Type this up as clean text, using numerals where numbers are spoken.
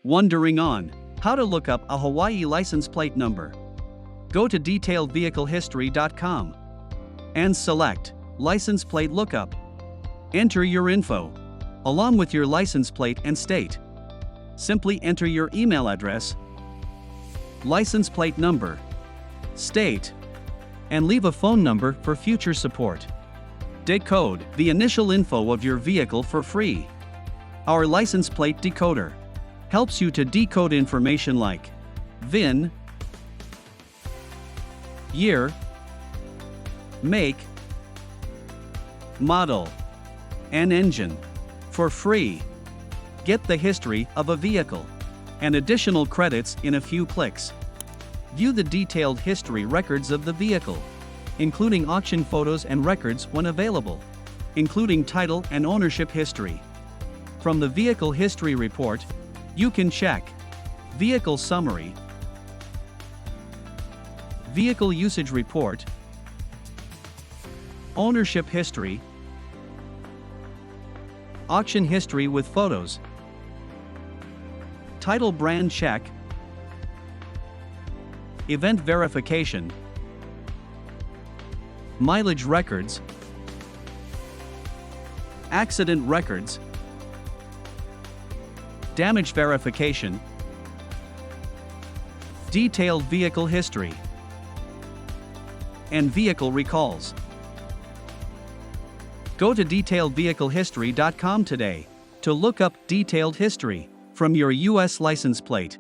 Wondering on how to look up a Hawaii license plate number? Go to detailedvehiclehistory.com and select License Plate Lookup. Enter your info, along with your license plate and state. Simply enter your email address, license plate number, state, and leave a phone number for future support. Decode the initial info of your vehicle for free. Our license plate decoder helps you to decode information like VIN, year, make, model, and engine for free. Get the history of a vehicle and additional credits in a few clicks. View the detailed history records of the vehicle, including auction photos and records when available, including title and ownership history. From the Vehicle History Report, you can check Vehicle Summary, Vehicle Usage Report, Ownership History, Auction History with photos, Title Brand Check, Event Verification, Mileage Records, Accident Records, Damage Verification, Detailed Vehicle History, and Vehicle Recalls. Go to detailedvehiclehistory.com today to look up detailed history from your U.S. license plate.